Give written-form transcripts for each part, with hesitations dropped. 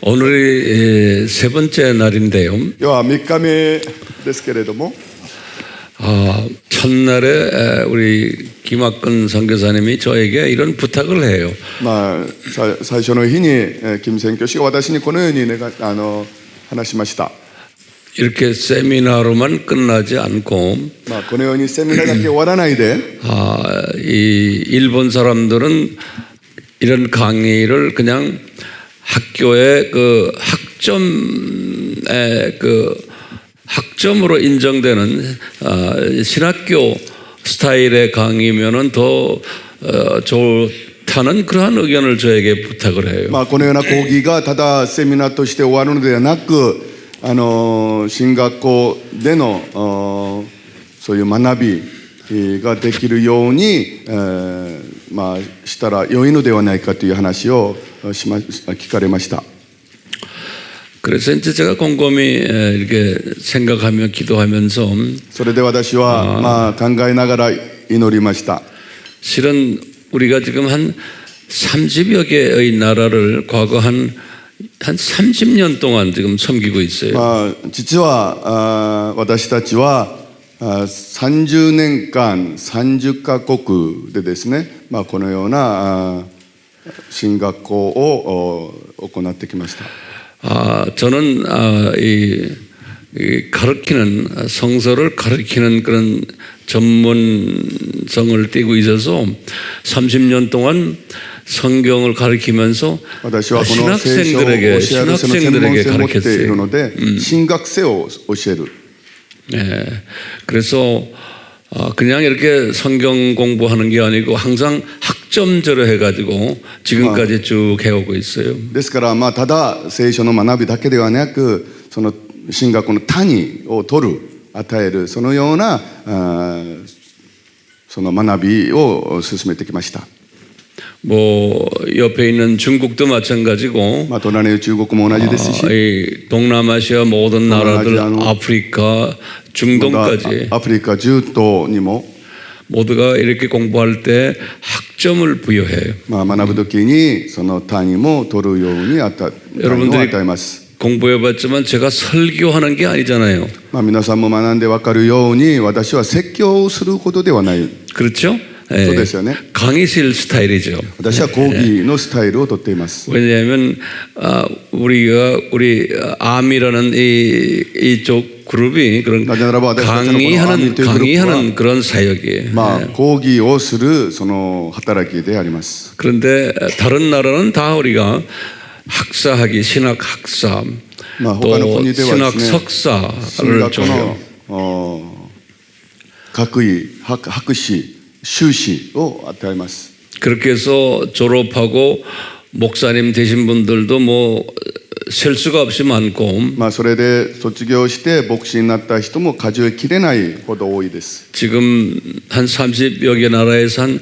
오늘이 세 번째 날인데요. 今日は3日目ですけれども、 첫날에 우리 김학근 선교사님이 저에게 이런 부탁을 해요. 最初の日に金宣教師が私にこのように話しました。 이렇게 세미나로만 끝나지 않고 このようにセミナーだけ終わらないで、 이 일본 사람들은 이런 강의를 그냥 학교의 그 학점으로 인정되는 신학교 스타일의 강의면은 더 좋다는 그러한 의견을 저에게 부탁을 해요. このような講義がただセミナーとして終わるのではなく、進学校でのそういう学びができるように、したら良いのではないかという話を聞かれました。 그래서 이제 제가 곰곰이 이렇게 생각하며 기도하면서 それで私は考えながら祈りました。 실은 우리가 지금 한 30여 개의 나라를 과거 한 30년 동안 지금 섬기고 있어요. 実は私たちは30年間30カ国でですね、このような神学校を行ってきました。 저는 이 가르치는 성서를 가르치는 그런 전문성을 띠고 있어서 30년 동안 성경을 가르치면서 신학생들에게 가르쳤어요. 신학생을 教える. 네, 그래서 그냥 이렇게 성경 공부하는 게 아니고 항상 학점제로 해가지고 지금까지 쭉 해오고 있어요. ですからただ聖書の学びだけではなく、その神学の単を取る、与える、そのようなその学びを進めてきました。 뭐 옆에 있는 중국도 마찬가지고, 隣の中国も同じですし、 이 동남아시아 모든 나라들, 아프리카, 중동까지, 아프리카 중동にも 모두가 이렇게 공부할 때 학점을 부여해요. 学ぶときにその単位も取るように与えます。 공부해봤지만 제가 설교하는 게 아니잖아요. 皆さんも学んで分かるように、私は説教をすることではない。 그렇죠? そうですよね。 강의실 스타일이죠. 私は講義のスタイルをとっています。 왜냐하면 우리 암이라는 이쪽 그룹이 그런 강의하는 그런 사역이에요. 講義をするその働きであります。 그런데 다른 나라는 다 우리가 학사학위, 신학 학사, 또 신학 석사를 줘요. 学位、博士、修士を与えます。 그렇게 해서 졸업하고 목사님 되신 분들도 뭐 셀 수가 없이 많고, それで卒業して牧師になった人も数えきれないほど多いです。 지금 한 30여 개 나라에서 한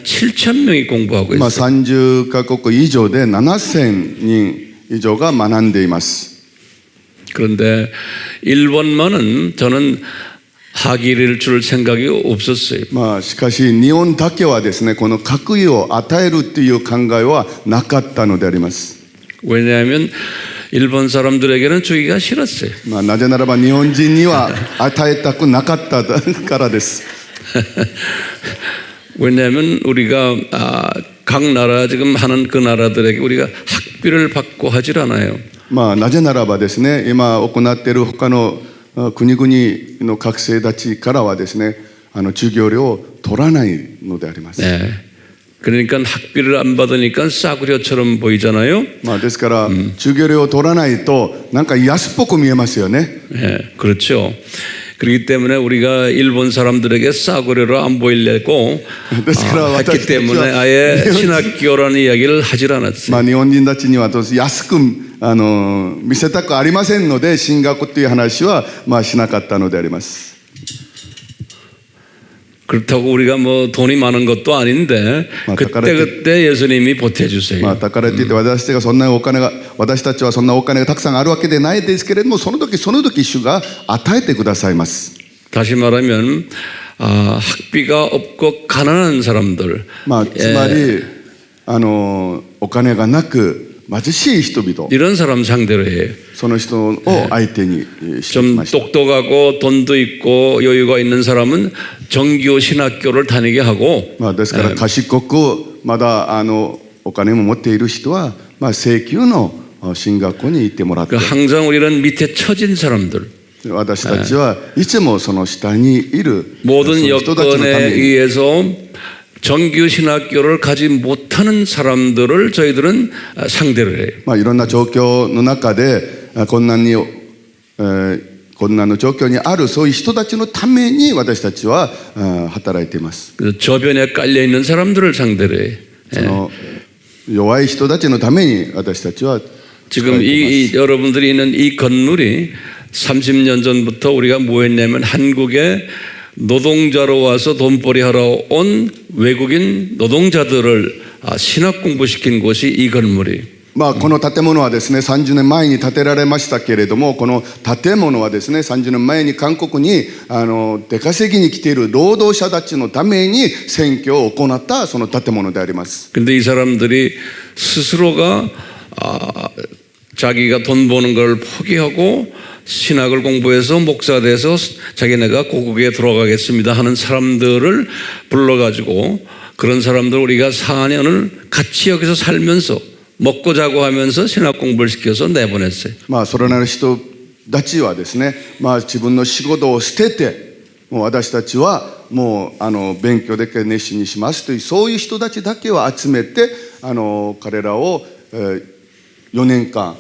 7천 명이 공부하고 있어요. 30カ国以上で7000人以上が学んでいます。 그런데 일본만은 저는 학위를 줄 생각이 없었어요. しかし日本だけはですね、この学位を与えるという考えはなかったのであります。 왜냐하면 일본 사람들에게는 주기가 싫었어요. なぜならば日本人には与えたくなかったからです。 왜냐하면 우리가 각 나라 지금 하는 그 나라들에게 우리가 학비를 받고 하질 않아요. なぜならばですね、今行っている他の国々の学生たちからはですね、授業料を取らないのであります。 네. 그러니까 학비를 안 받으니까 싸구려처럼 보이잖아요. ですから授業料を取らないとなんか安っぽく見えますよね。 네, 그렇죠. 그렇기 때문에 우리가 일본 사람들에게 싸구려로 안 보이려고 했기 때문에 아예 신학교라는 이야기를 하질 않았어요. 日本人たちには安く見せたくありませんので、進学という話はしなかったのであります。 그렇다고 우리가 뭐 돈이 많은 것도 아닌데 그때 예수님이 보태주세요. だからといって私たちはそんなお金がたくさんあるわけでないですけれども、その時主が与えてくださいます。 다시 말하면 학비가 없고 가난한 사람들, つまりお金がなく貧しい人々 이런 사람 상대로 해요. その人を相手にしてき 좀 ました。 똑똑하고 돈도 있고 여유가 있는 사람은 정규 신학교를 다니게 하고 ですから賢くまだお金も持っている人は、正規の進学校に行ってもらって 항상 우리는 밑에 처진 사람들 私たちはいつもその下にいる 모든 その人たちのた 여건에 めに 의해서 정규 신학교를 가지 못하는 사람들을 저희들은 상대로 해요. いろんな状況の中で困難の状況にあるそういう人たちのために私たちは働いています。 저변에 깔려 있는 사람들을 상대로 해요. その弱い人たちのために私たちは 지금 여러분들이 있는 이 건물이 30년 전부터 우리가 뭐 했냐면 한국에 노동자로 와서 돈벌이 하러 온 외국인 노동자들을 신학 공부시킨 곳이 이 건물이. この建物はですね30年前に建てられましたけれども、この建物はですね30年前に韓国に出稼ぎに来ている労働者たちのために選挙を行ったその建物であります。 근데 이 사람들이 스스로가 자기가 돈 버는 걸 포기하고 신학을 공부해서 목사 돼서 자기네가 고국에 들어가겠습니다 하는 사람들을 불러가지고 그런 사람들 우리가 4년을 같이 여기서 살면서 먹고 자고 하면서 신학 공부를 시켜서 내보냈어요. それらの人たちはですね、自分の仕事を捨ててもう私たちはもう勉強だけ熱心にしますというそういう人たちだけを集めて彼らを4年間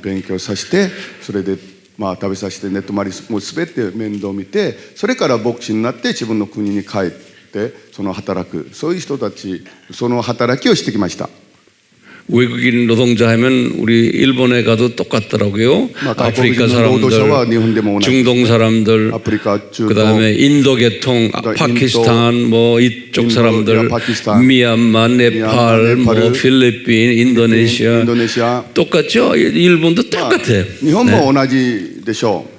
勉強させてそれで食べさせて寝泊まりも全て面倒見てそれから牧師になって自分の国に帰ってその働くそういう人たちその働きをしてきました。 외국인 노동자 하면 우리 일본에 가도 똑같더라고요. 아프리카 사람들, 중동 사람들, 그다음에 인도 계통, 파키스탄 뭐 이쪽 사람들, 미얀마, 네팔, 뭐 필리핀, 인도네시아 똑같죠? 일본도 똑같아요. 일본도 同じでしょう.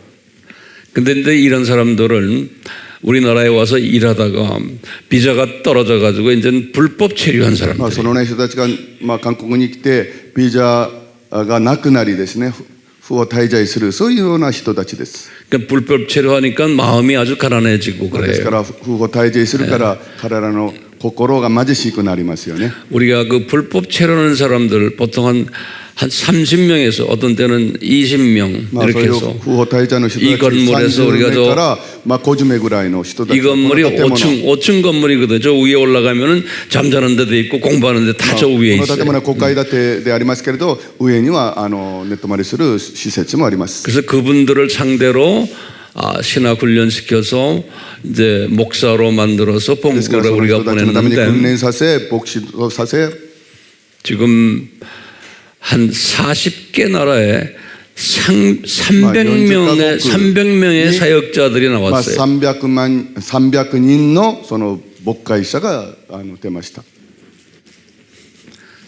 근데 이런 사람들은 우리나라에 와서 일하다가 비자가 떨어져 가지고 이제 불법 체류한 사람들. その人たちが韓国に来てビザがなくなりですね不法滞在するそういうような人たちです。 그러니까 불법 체류하니까 마음이 아주 가난해지고 그래요. ですから不法滞在するから彼らの心が貧しくなりますよね。 우리가 그 불법 체류하는 사람들 보통 한 30명에서 어떤 때는 20명 이렇게 해서 이 건물에서 우리가 이 건물이 5층 건물이거든요. 저 위에 올라가면은 잠자는 데도 있고 공부하는 데 다 저 위에 있어요. この建物は5階建てでありますけれど上には寝泊まりする施設もあります。 그래서 그분들을 상대로 신학 훈련시켜서 이제 목사로 만들어서 본국으로 우리가 보냈는데 지금 한 40개 나라에 300명의 사역자들이 나왔어요. 300人のその牧会者が出ました。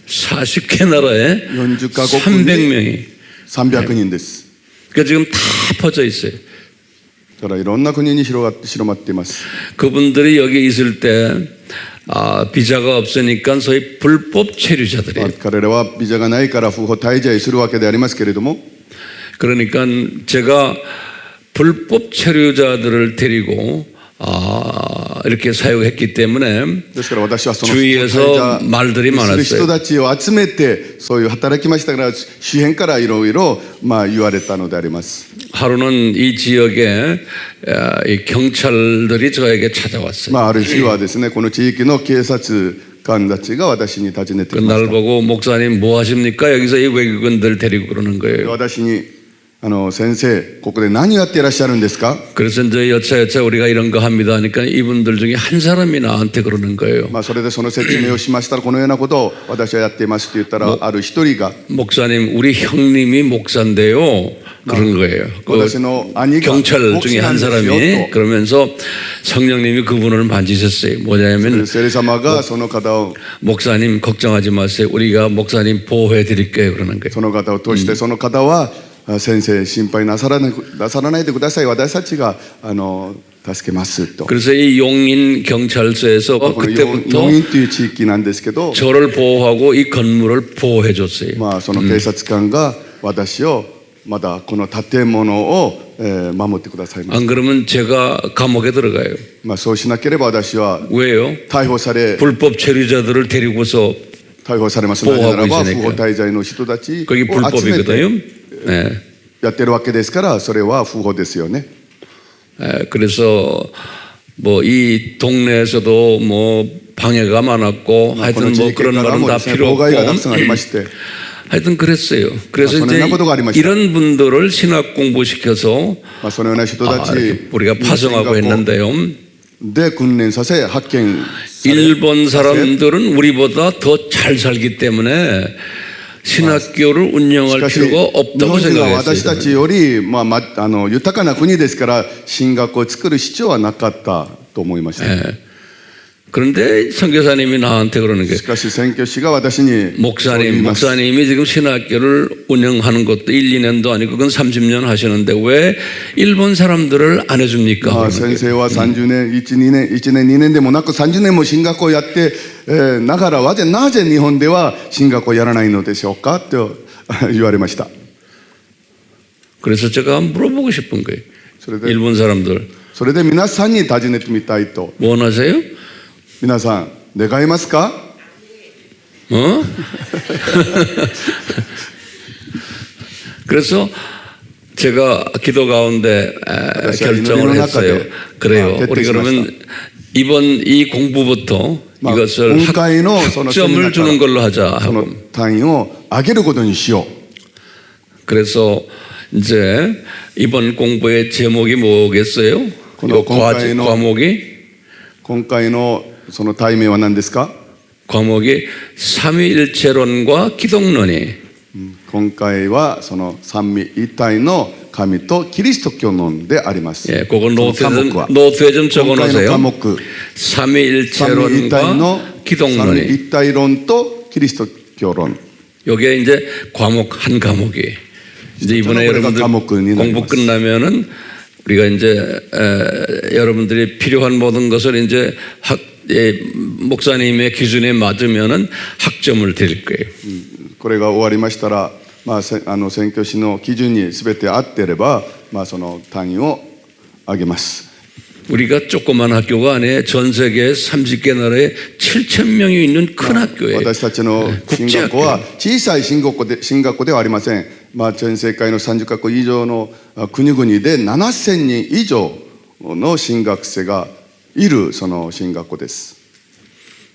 40개 나라에 300명이 300人です。 그러니까 지금 다 퍼져 있어요. だからいろんな国に広まっています。 그분들이 여기 있을 때 비자가 없으니까 소위 불법 체류자들이에요. 彼らはビザがないから不法滞在するわけでありますけれども 그러니까 제가 불법 체류자들을 데리고 이렇게 사역했기 때문에 주위에서 말들이 많았어요. 人たちを集めてそういう働きましたから周辺からいろいろ言われたのであります。 하루는 이 지역에 이 경찰들이 저에게 찾아왔어요. ある日はですねこの地域の警察官たちが私に訪ねてきました。 날 보고 목사님 뭐 하십니까? 여기서 이 외국인들 데리고 그러는 거예요. 私に先生ここで何をやっていらっしゃるんですか? 그래서 이제 여차여차 우리가 이런 거 합니다 하니까 이분들 중에 한 사람이 나한테 그러는 거예요. それでその説明をしましたらこのようなことを私はやっていますと言ったらある一人が 목사님 우리 형님이 목사인데요. 그런 거예요. 그 경찰 중에 한 사람이 그러면서 성령님이 그분을 만지셨어요. 뭐냐면 목사님 걱정하지 마세요. 우리가 목사님 보호해 드릴게요. 그러는 거예요. その方を通してその方は先生心配なさらないでください。私たちが助けますと。 그래서 이 용인 경찰서에서 この그때부터 4人という地域なんですけど、 저를 보호하고 이 건물을 보호해 줬어요. その警察官が私をまだこの建物を守ってくださいまし 안 그러면 제가 감옥에 들어가요. た。そうしなければ私は 왜요? 逮捕され 불법 체류자들을 데리고서 逮捕されます。なぜならば 보호하고 不法 있으니까. 滞在の人たち 거기 を集め 불법이거든요. て 네. やってるわけですから、それは不法ですよね。 그래서 뭐 이 동네에서도 뭐 방해가 많았고 この 하여튼 地 뭐 域 그런 から 말은 も 다 ですね、 필요 妨害がたくさんあり 없고 まして、 하여튼 그랬어요. 그래서 아, 이제 전에 나보다 가리마시다. 이런 분들을 신학 공부시켜서 そのような人たち 이렇게 우리가 파송하고 했는데요. で訓練させ発見され 일본 사람들은 우리보다 더 잘 살기 때문에 신학교를 し 운영할 かし 필요가 日 없다고 本人は私た 생각했어요. ちより、豊かな国ですから進学を作る必要はなかったと思いました。 그런데 선교사님이 나한테 그러는 게 しかし宣教師が私にそう言い 목사님, ます。 목사님이 지금 신학교를 운영하는 것도 1, 2년도 아니고 그건 30년 하시는데 왜 일본 사람들을 안 해줍니까? 先生は30年、1年、2年でもなく30年も進学をやって、ながらなぜ日本では進学をやらないのでしょうかと言われました。 그래서 제가 물어보고 싶은 거예요. それで 일본 사람들 それで皆さんに尋ねてみたいと。 뭐 원하세요? 皆さん、願いますか？ 어? 그래서 제가 기도 가운데 결정을 했어요. 그래요. 우리 그러면 이번 이 공부부터 이것을 今回のそのセミナ 학점을 ーから 주는 걸로 하자 その 하고 単位を上げることにしよう。 그래서 이제 이번 공부의 제목이 뭐겠어요? 요 과목이 今回のその題名は何ですか？ 과목이 삼위일체론과 기독론이 今回はその三位一体の神とキリスト教論であります。 예, 그거 その科目は 노트에 좀 今回の 적어놓으세요. 科目三位一体の 삼위일체론과 三位 기독론이 一体論とキリスト教論。 요게 이제 과목 한 과목이 이제 이번에 여러분들 공부 끝나면은 우리가 이제 여러분들이 필요한 모든 것을 이제 목사님의 기준에 맞으면은 학점을 드릴 거예요. これが終わりましたら、宣教師の基準に全て合っていれば、その単位を上げます。 우리가 조그만 학교가 아니에요. 전 세계 30개 나라에 7,000명이 있는 큰 학교예요. 私たちの進学校は小さい進学校ではありません。全世界の30カ国以上の国々で7000人以上の進学生がいるその進学校です。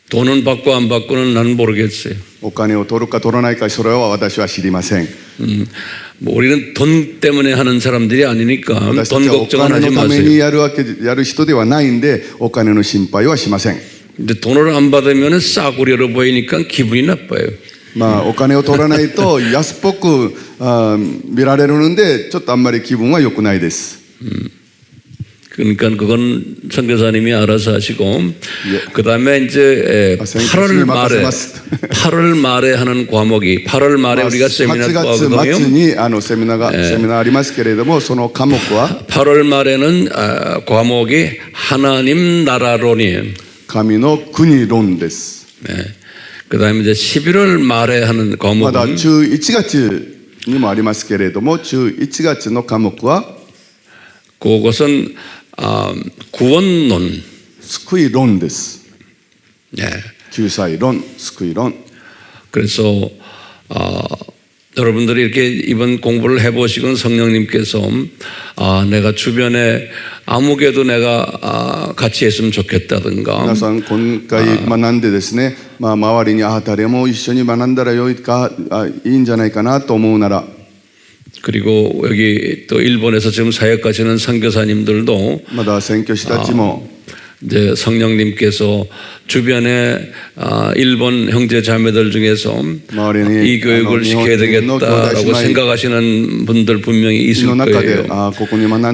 돈은 받고 안 받고는 난 모르겠어요. お金を取るか取らないかそれは私は知りません。 뭐 우리는 돈 때문에 하는 사람들이 아니니까 私た 돈 ちはお 걱정은 金 하지 のため 마세요. にやる人ではないんで、お金の心配はしません。 근데 돈을 안 받으면 싸구려로 보이니까 기분이 나빠요. お金を取らないと安っぽく見られるので、ちょっとあんまり気分は良くないです。 그러니까 그건 선교사님이 알아서 하시고 그 다음에 이제 8월 말에 하는 과목이 8월 말에 우리가 세미나 또 8月末 하거든요. にセミナーありますけれども、その科目は 8월 말에는 과목이 하나님 나라론이에요. 神の国論です。 그 다음에 이제 11월 말에 하는 まだ 과목은 11月にもありますけれども、11月の科目は 그것은 구원론. 救い論です。 예. 救済論、救い論。 그래서 여러분들이 이렇게 이번 공부를 해보시고 성령님께서 내가 주변에 아무개도 내가 같이 했으면 좋겠다든가 皆さん今回学んでですね、周りに誰も一緒に学んだらいいんじゃないかなと思うなら、 그리고 여기 또 일본에서 지금 사역하시는 선교사님들도 まだ宣教師たちも 이제 성령님께서 주변에 일본 형제 자매들 중에서 이 교육을 시켜야 되겠다라고 생각하시는 분들 분명히 있을 거예요.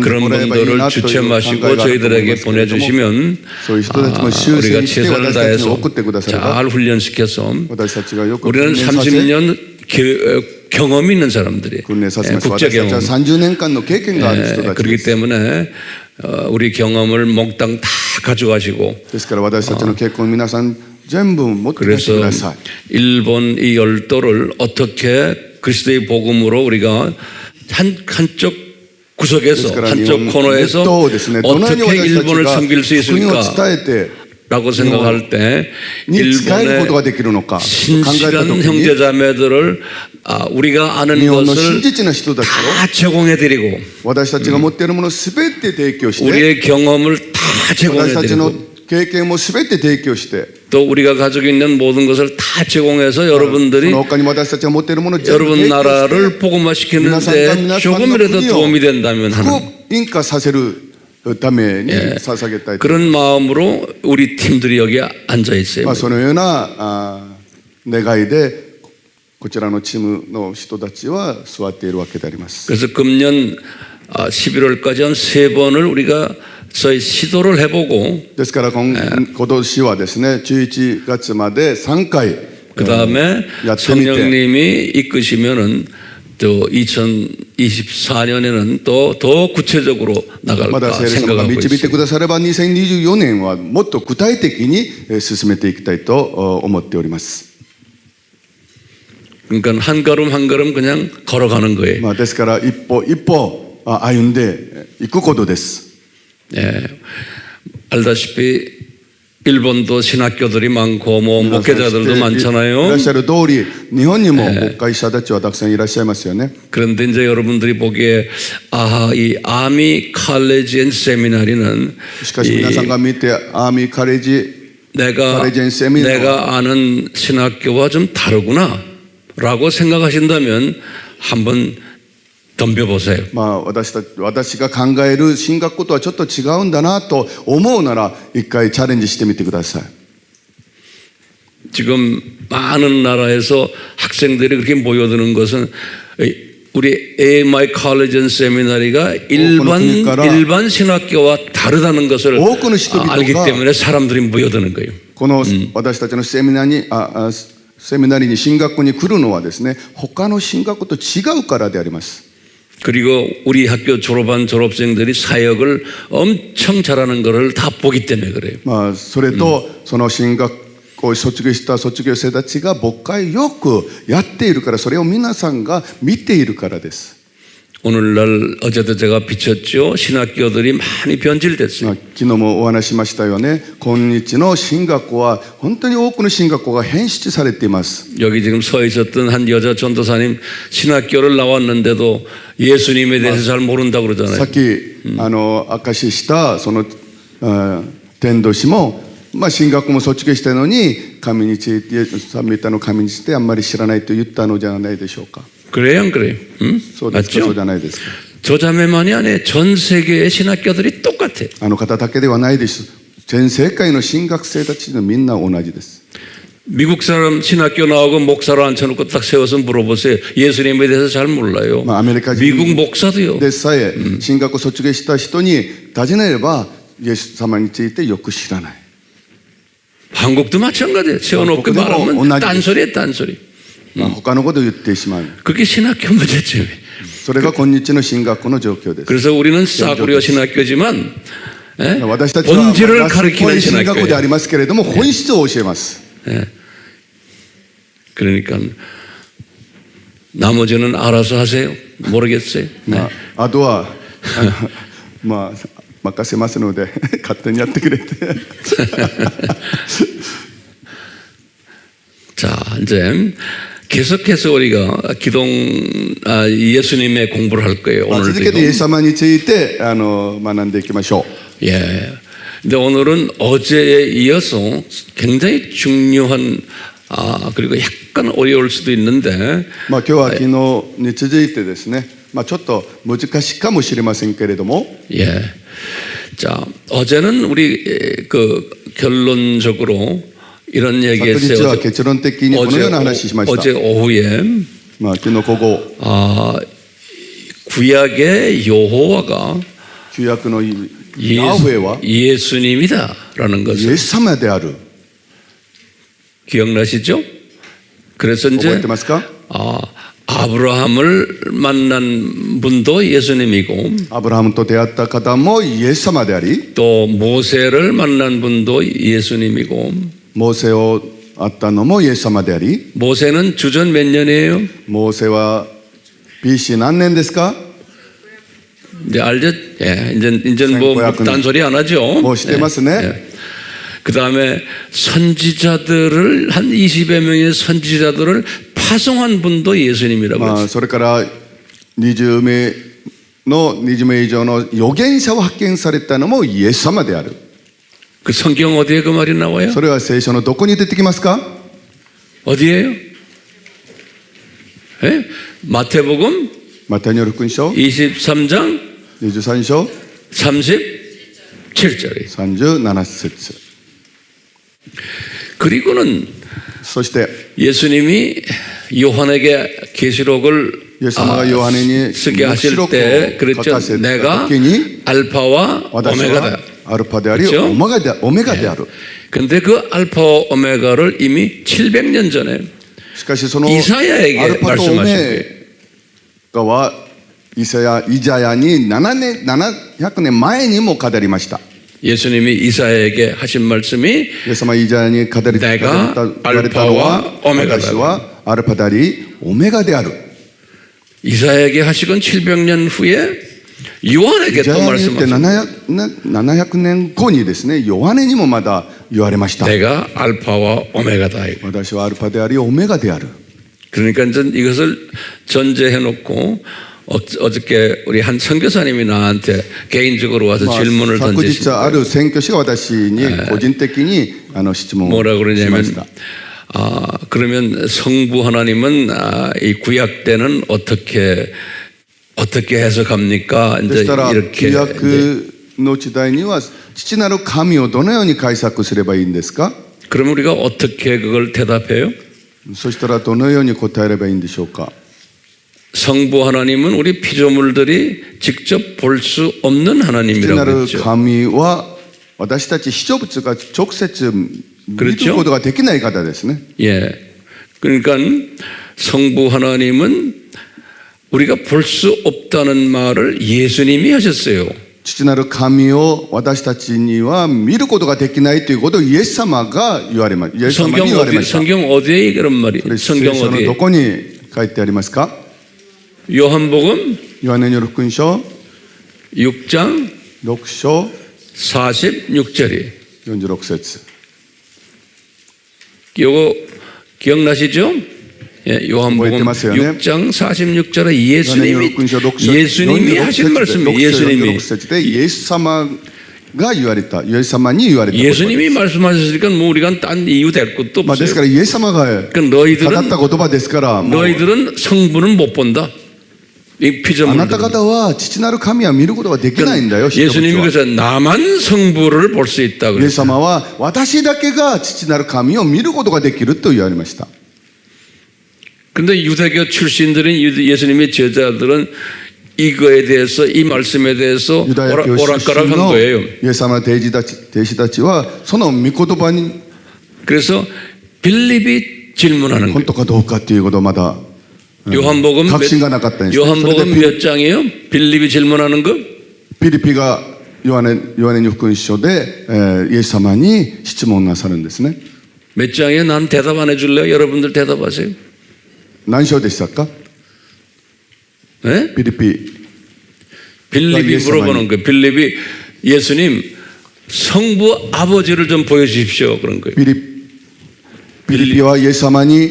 그런 분들을 주체마시고 저희들에게 보내주시면 우리가 최선을 다해서 잘 훈련시켜서 우리는 30년 경험이 있는 사람들이 국제 경험 30年間の経験がある人たち 그렇기 です。 때문에 우리 경험을 몽땅 다 가져가시고 ですから私たちの結婚皆さん全部持ってきてく 그래서 ださい。 일본 이 열도를 어떻게 그리스도의 복음으로 우리가 한쪽 구석에서 ですから 한쪽 日本 코너에서 列島をですね、どのように 어떻게 私たち 일본을 が 섬길 수 福音を 있을까 伝えて 라고 생각할 때 に使えることが 일본의 できるのか考えたとき 신실한 に 형제자매들을 우리가 아는 日本の 것을 真実な人たちを 다 제공해드리고 私たちが持っているものを全て提供して 우리의 경험을 다 私たちの 제공해드리고 経験も全て提供して 또 우리가 가지고 있는 모든 것을 다 제공해서 そ 여러분들이 の他に私たちが持っているものを全部 여러분 提供して 나라를 복음화시키는데 조금이라도 도움이 된다면 福 하는 を印化させるために捧げたいと 그런 마음으로 우리 팀들이 여기 앉아 있어요. そのような願いでこちらのチームの人たちは座っているわけであります。 그래서 금년 11월까지 한 3번을 우리가 저희 시도를 해보고 ですから今年はですね11月まで3回 그 다음에 やってみて 성령님이 이끄시면은 또 2024년에는 또 더 구체적으로 まだ 나갈까 聖霊様が 생각하고 導いて 있어요. くだされば2024年はもっと具体的に進めていきたいと思っております。 그러니까 한 걸음 한 걸음 그냥 걸어가는 거예요. ですから一歩一歩歩んでいくことです。 예. 알다시피 일본도 신학교들이 많고 뭐 皆さん知って 목회자들도 い 많잖아요. らっしゃる通り日本にも牧会者たちはたくさんいらっしゃいますよね。 그런데 이제 여러분들이 보기에 이 아미 칼레지 앤 세미나리는 しかし皆さんが見てアーミーカレッジ 내가 칼레지 앤 세미나 내가 아는 신학교와 좀 다르구나라고 생각하신다면 한번 덤벼보세요. 私が考える進学校とはちょっと違うんだなと思うなら一回チャレンジしてみてください。 지금 많은 나라에서 학생들이 그렇게 모여드는 것은 우리 AMI 컬리지 앤 세미나리가 일반 신학교와 다르다는 것을 알기 때문에 사람들이 모여드는 거예요. この私たちのセミナリに進学校に来るのはですね他の進学校と違うからであります。 그리고 우리 학교 졸업한 졸업생들이 사역을 엄청 잘하는 것을 다 보기 때문에 그래요. それとその進学校を卒業した卒業生たちが牧会よくやっているからそれを皆さんが見ているからです。 오늘날 어제도 제가 비쳤죠. 신학교들이 많이 변질됐어요. 昨日もお話ししましたよね。今日の進学校は本当に多くの進学校が変質されています。 여기 지금 서 있었던 한 여자 전도사님 신학교를 나왔는데도 예수님에 대해서 잘 모른다고 さ 그러잖아요. っき証ししたその伝道師も進学校も卒業したのに神について三位一体の神についてあんまり知らないと言ったのじゃないでしょうか。 그래요, 안 그래요? 응? そうですか、そう 맞죠? じゃないですか。 저 자매만이 아니에요. 전 세계의 신학교들이 똑같아요. あの方だけではないです。全世界の進学生たちのみんな同じです。 미국 사람 신학교 나오고 목사로 앉혀놓고 딱 세워서 물어보세요. 예수님에 대해서 잘 몰라요. アメリカ 미국 人 목사도요. でさえ進学を卒業した人に尋ねればイエス様についてよく知らない。 한국도 마찬가지예요. 세워놓고 한국도 말하면 원하지. 딴소리예요, 딴소리. 他のことを言ってしまう。 그게 신학교 문제점이에요. それが今日の進学校の状況です。 그래서 우리는 싸구려 신학교지만 私たちは 본질을 安っぽ 가르치는 い進学校で 신학교예요. ありますけれども本質を教えます。 그러니까 나머지는 알아서 하세요. 모르겠어요. あとは任せますので勝手にやってくれて。 자, 이제 계속해서 우리가 예수님의 공부를 할 거예요. 続けてイエス様について学んでいきましょう。 예. 근데 오늘은 어제에 이어서 굉장히 중요한 그리고 약간 어려울 수도 있는데 今日は昨日に続いてですね、ちょっと難しいかもしれませんけれども、 예. 자, 어제는 우리 그 결론적으로 이런 昨 얘기했어요. 日は結論的にこのような話しました 어제 오후에 昨日午後 구약의 여호와가 旧約のヤホェは 예수님이다라는 イ 것을 エス様である。 기억나시죠? 그래서 覚え 이제 てますか？ 아브라함을 만난 분도 예수님이고 アブラハムと出会った方もイエス様であり、 또 모세를 만난 분도 예수님이고 モーセを会ったのもイエス様であり、 모세는 주전 몇 년이에요? モーセは BC 何年ですか？ 이제 알죠? 예, 이제 뭐 생고약은 딴소리 안 하죠. 뭐 시대마스네. 그 다음에 선지자들을 한 20여 명의 선지자들을 파송한 분도 예수님이라고 まあ 했어요. それから20名以上の預言者を発見されたのもイエス様である。 그 성경 어디에 그 말이 나와요? それは聖書のどこに出てきますか？ 어디에요? 예? 마태복음 マタイによる福音書 23장 23章 37절에 37節。 그리고는 そして 예수님이 요한에게 계시록을 イエス様がヨハネに 쓰게 黙示 하실 録を 때 書 그랬죠. かせた 내가 時に 알파와 私は 오메가다. アルファであり 그렇죠? オメガである。 근데 그 알파와 오메가를 이미 700년 전에 しかしその 이사야에게 アルファとオ 말씀하신 メガはイザヤに700年前にも語りました。 예수님이 이사야에게 하신 말씀이 イエス様はイザヤに語り言われたのは、私はアルファでありオメガである。 이사야에게 하시건 700년 후에 요한에게 イザ 또 ヤに言って 말씀하셨어요. 700年後にですね、ヨハネにもまだ言われました。 내가 알파와 오메가다. 私はアルファでありオメガである。 그러니까 이제 이것을 전제해 놓고 어저께 우리 한 선교사님이 나한테 개인적으로 와서 まあ 질문을 昨日あ 던지시는데 る宣教師が私に個人的に質問 뭐라 をし 그러냐면 ました。 그러면 성부 하나님은 이 구약 때는 어떻게 해석합니까? そ 이제 したら 이렇게 旧約の時代には父なる神をどのように解釈すればいいんですか？ 그럼 우리가 어떻게 그걸 대답해요? そしたらどのように答えればいいんでしょうか？ 성부 하나님은 우리 피조물들이 직접 볼 수 없는 父な 하나님이라고 る 했죠. 神は私たち被造物が直接見ることができない方ですね。 예. 그러니까 성부 하나님은 우리가 볼 수 없다는 말을 예수님이 하셨어요. 父なる神を私たちには見ることができないということをイエス様が言われました。イエス様に言われました。 성경 어디에 그런 말이? 聖 성경 書の 어디에? どこに書いてありますか？ 요한복음 ヨハネによる福音書 6장 6章 46절이. 46節。 요거 기억나시죠? 예, 요한복음 覚えてますよね。 6장 46절에 ヨハネによる福音書6章 예수님이 하신 말씀이에요. 예수님이 46節でイエス様が言われた、イエス様に言われたことです。 예수님이 말씀하셨으니까 뭐 우리가 딴 이유 될 것도 まあですか 없어요. らイエス様が 그러니까 語 너희들은 った言葉ですからもう 너희들은 성부는 못 본다. 이 あなた 피조물들. 方は父なる神は見ることができないんだよ。 예수님이 人々は 그래서 나만 성부를 볼 수 있다 イエス 그랬어요. 様は私だけが父なる神を見ることができると言われました。 근데 유대교 출신들인 예수님의 제자들은 이거에 대해서 이 말씀에 대해서 ユダヤ教出 오락가락한 身の 거예요. イエス様の弟子たちはその御言葉に 그래서 빌립이 질문하는 本 거예요. 当かどうかということをまだ 요한복음 確信がなかったんです。 요한복음 몇 장이에요? 빌립이 질문하는 거? ピリピがヨハネに福音書で、イエス様に質問なさるんですね。 몇 장이에요? 난 대답 안 해줄래요? 여러분들 대답하세요. 何章でしたか？ 네? ピリピ 빌립이 물어보는 거예요. 빌립이 예수님 성부 아버지를 좀 보여주십시오. 그런 거예요. ピリピはイエス様に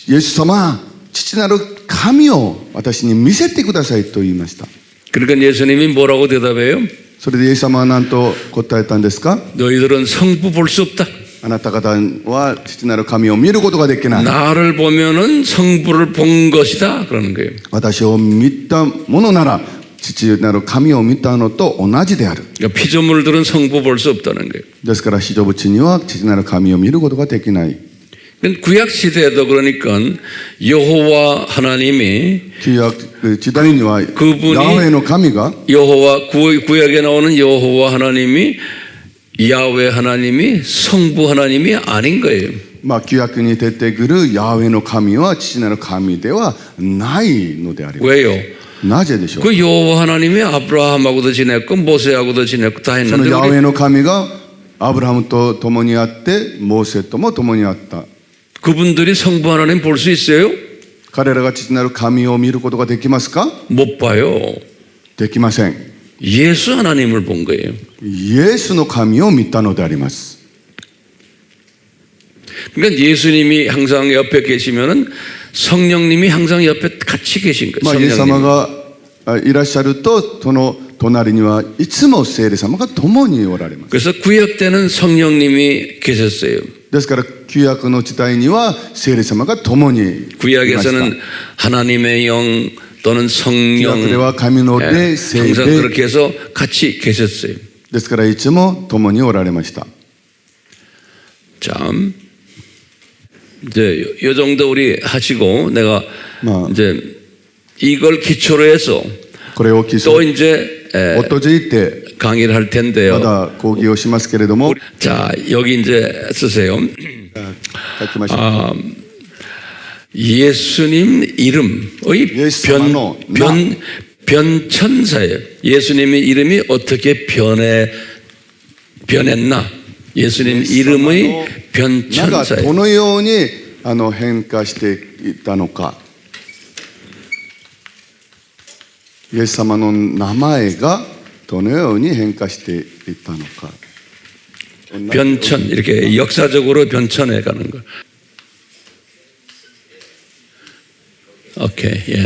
イエス様父なる神を私に見せてくださいと言いました。 그러니까 예수님이 뭐라고 대답해요? それでイエス様は何と答えたんですか？ 너희들은 성부 볼 수 없다. あなた方は父なる神を見ることができない。 나를 보면은 성부를 본 것이다. 그러는 거예요. 私を見たものなら父なる神を見たのと同じである。 그러니까 피조물들은 성부 볼 수 없다는 거예요. ですから被造物には父なる神を見ることができない。 구약 시대에도 그러니까 여호와 하나님이 旧約時代にはヤ그분이 ハウェの神が 여호와 구약에 나오는 여호와 하나님이 야훼 하나님이 성부 하나님이 아닌 거예요. まあ、旧約に出てくるヤハウェの神は父なる神ではないのであります。 왜요? なぜでしょうか。 그 여호와 하나님이 아브라함하고도 지냈고 모세하고도 지냈고 다 その 했는데 ヤハウ 우리 ェの神がアブラハムと共にあってモーセとも共にあった。 그분들이 성부 하나님 볼 수 있어요? 彼らが父なる神を見ることができますか。 못 봐요. できません。 예수 하나님을 본 거예요. イエスの神を見たのであります。 그러니까 예수님이 항상 옆에 계시면은 성령님이 항상 옆에 같이 계신 まあ、 거예요. イエス様 성령님. がいらっしゃるとその隣にはいつも聖霊様が共におられます。 그래서 구약 때는 성령님이 계셨어요. ですから旧約の時代には聖霊様が共にいました。 구약에서는 하나님의 영 또는 旧 성령 約では神の 예, 霊、聖 항상 霊 그렇게 해서 같이 계셨어요. ですからいつも共におられました。 참 이제 요 정도 우리 하시고 내가 뭐. 이제 이걸 기초로 해서 これを基礎 또 이제 基づいて 강의를 할 ま 텐데요. だ講義をしますけれども、 자 여기 이제 쓰세요. 書きましょう。 아, 예수님 이름의 예수만으로 변천사예요. 예수님의 이름이 어떻게 변했나? 예수님 이름의 なんか 변천사예요. どのように変化していったのか。イエス様の名前がどのように変化していったのか。 변천 이렇게 역사적으로 변천해 가는 거. 오케이, 예.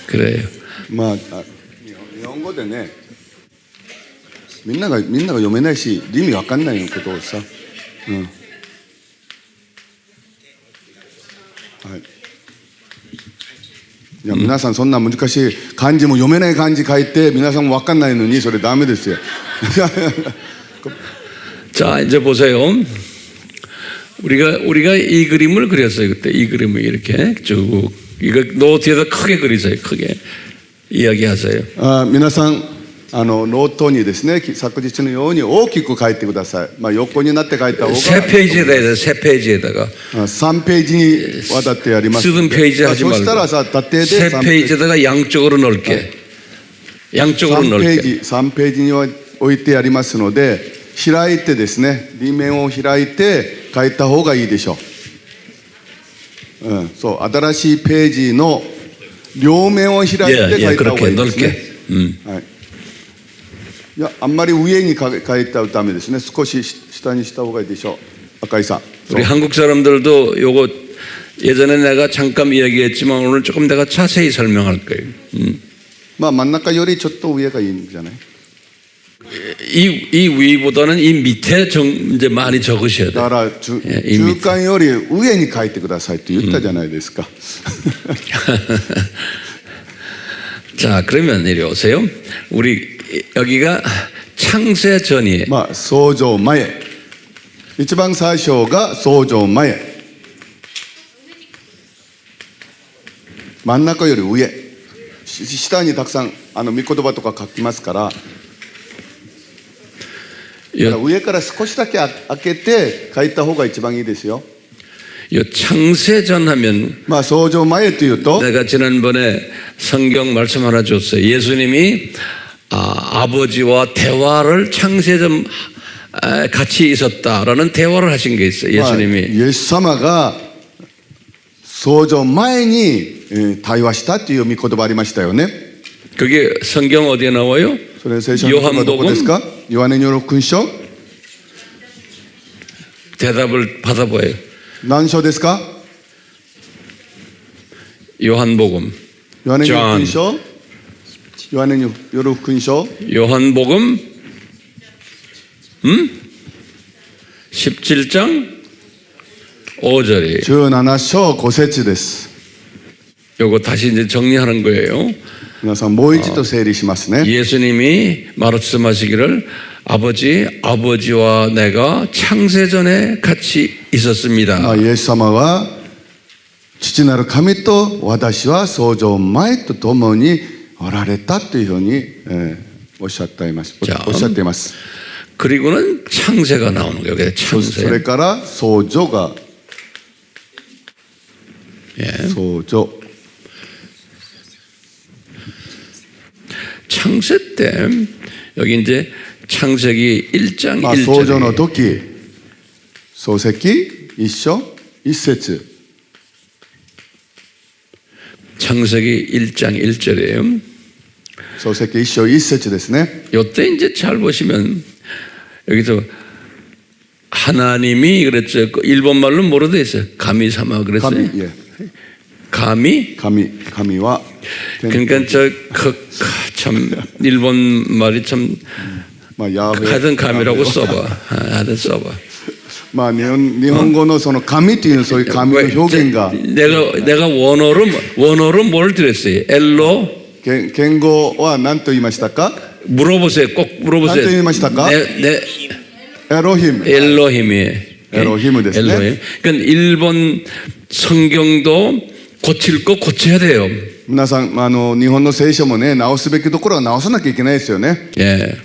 그래요. まあ、日本語でね、みんなが読めないし意味わかんないよことをさ、はい。いや皆さんそんな難しい漢字も読めない漢字書いて皆さんもわかんないのにそれダメですよ。 자, 이제 보세요. 우리가 이 그림을 그렸어요. 그때 이 그림을 이렇게 쭉 이거 노트에다 크게 그리세요. 크게 이야기하세요. 皆さんノートにですね昨日のように大きく書いてください。まあ、横になって書いた方が 세 페이지에다 해서 세 페이지에다가 3ページにわたってやります。 쓰던 페이지 하지 そしたら 말고 さ縦で 세 3ページ 페이지에다가 양쪽으로 넓게 양쪽으로 3ペー 넓게 ジ3ページに置いてやりますので開いてですね裏面を開いて書いた方がいいでしょう。そう新しいページの両面を開いて書いた方がいいですね。はい。いやあんまり上に書いたらダメですね。少し下にした方がいいでしょう。赤井さん。 우리 한국 사람들도 요거 예전에 내가 잠깐 이야기했지만 오늘 조금 내가 자세히 설명할 거예요. まあ真ん中よりちょっと上がいいんじゃない。 이 위보다는 이 밑에 이제 많이 적으셔야 だ 돼요. から이 밑에. 中間より上に書いてくださいって言ったじゃないですか。 자, 그러면 이리 오세요. 우리 여기가 창세 전이에요. まあ創造前。一番最初が創造前。真ん中より上。下にたくさん御言葉とか書きますから。 上から少しだけ開けて書いた方が一番いいですよ。 요 창세전 하면 まあ創造前というと 내가 지난번에 성경 말씀 하나 줬어요. 예수님이 아버지와 대화를 창세전 같이 있었다라는 대화를 하신 게 있어요. まあ 예수님이 イエス様が創造前に対話したという御言葉ありましたよね。 그게 성경 어디에 나와요? それ聖書の言葉どこですか？ヨハネの福音書 대답을 받아봐요. 何章ですか？ 요한복음. ヨハネの福音書ヨハネの福音書 요한복음 17장 5절이에요. 17章5節です。 요거 다시 이제 정리하는 거예요. 皆さんもう一度整理しますね。 예수님이 말씀하시기를 아버지와 내가 창세전에 같이 있었습니다. まあイエス様は父なる神と私は創造前と共におられたというふうにおっしゃっています。じゃあおっしゃっています。 그리고는 창세가 나오는 거예요. 여기 そ 창세. れから創女が 예. 創女 창세 때 여기 이제 창세기 1장 まあ創女の 1절에 時創世記一章一節 창세기 1장 1절이에요. 創世記一章一節ですね。 요때 이제 잘 보시면 여기서 하나님이 그랬죠. 그 일본 말로 뭐로 돼 있어요? 가미사마 神 그랬어요. いえ 가미? 神は 그러니까 참 일본 말이 참 まあヤーベ 하여튼 감이라고 써봐. 하여튼 써봐. まあ日本語のその神というそういう神の表現が 내가 원어로 뭘 드렸어요? 엘로 言語は何と言いましたか 물어보세요. 꼭 물어보세요. 한테 얘기하셨다까? 네, エロヒム 엘로힘이에요. 엘로힘ですね. 엘로힘. 그러니까 일본 성경도 고칠 거 고쳐야 돼요. 皆さん日本の聖書もね直すべきところは直さなきゃいけないですよね。 예.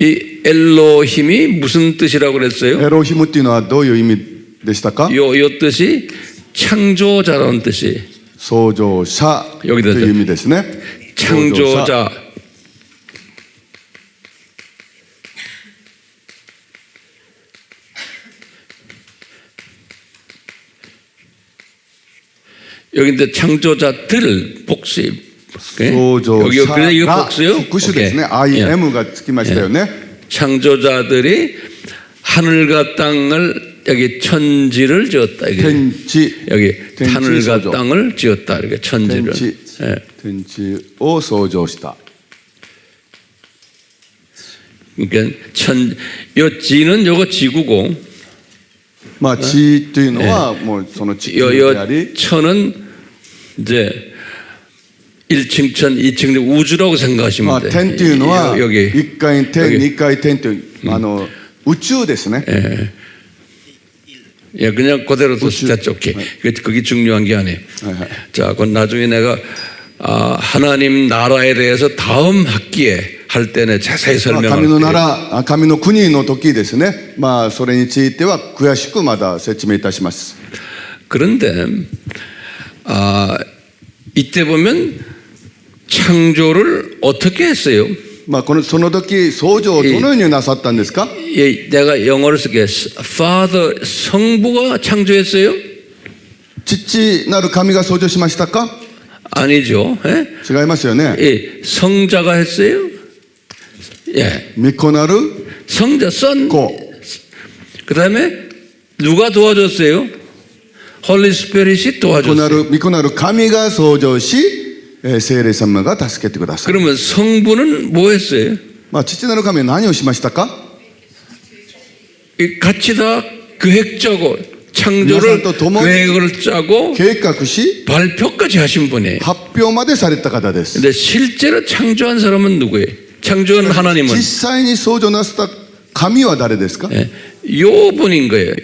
이 엘로힘이 무슨 뜻이라고 그랬어요? エロヒムっていうのはどういう意味でしたか 요 뜻이 창조자라는 뜻이 創造者という意味ですね。 창조자. 여기 이제 창조자들 복수. 創造 여기 者 그래 이거 が 복수요? 副詞ですね。 오케이. 예. IM がつきましたよね。 창조자들이 하늘과 땅을 여기 천지를 지었다. 이게 天地 여기 텐지 하늘과 소조. 땅을 지었다. 이렇게 천지를. 天地 예. 天地を創造した。 그러니까 요 지는 요거 지구고 まあ地というのはもうその地球であり 요 천은 이제 1층 천, 2층 우주라고 ま 생각하시면 あ 돼요. 天というのは 여기 1回天 여기 2回天という宇宙ですね。 예, 그냥 그대로 두시다 좋게. 그게 중요한 게 아니에요. 자, 그건 나중에 내가 하나님 나라에 대해서 다음 학기에 할 때는 자세히 まあ 설명할 神の 거예요. なら神の国の時ですね。まあそれについては詳しくまだ説明いたします。 그런데 이때 보면 창조를 어떻게 했어요? まあその時創造をどのようになさったんですか 예, 내가 영어를 쓸게. Father 성부가 창조했어요? 父なる神が創造しましたか 아니죠. 예? 違いますよね。 예, 성자가 했어요? 예, 御子なる 성자 선. 子 그다음에 누가 도와줬어요? 홀리 스피릿이 御子な 도와줬어요. る御子なる神が創造し聖霊様が助けてください。 그러면 성부는 뭐 했어요? まあ父なる神は何をしましたか 같이 다 계획적으로 창조를皆さんと共に 계획을 짜고 計画し 발표까지 하신 분이에요. 発表までされた方です。 근데 실제로 창조한 사람은 누구예요? 창조한 하나님은 実際に創造なさった神は誰ですか 예, 요 분인 거예요.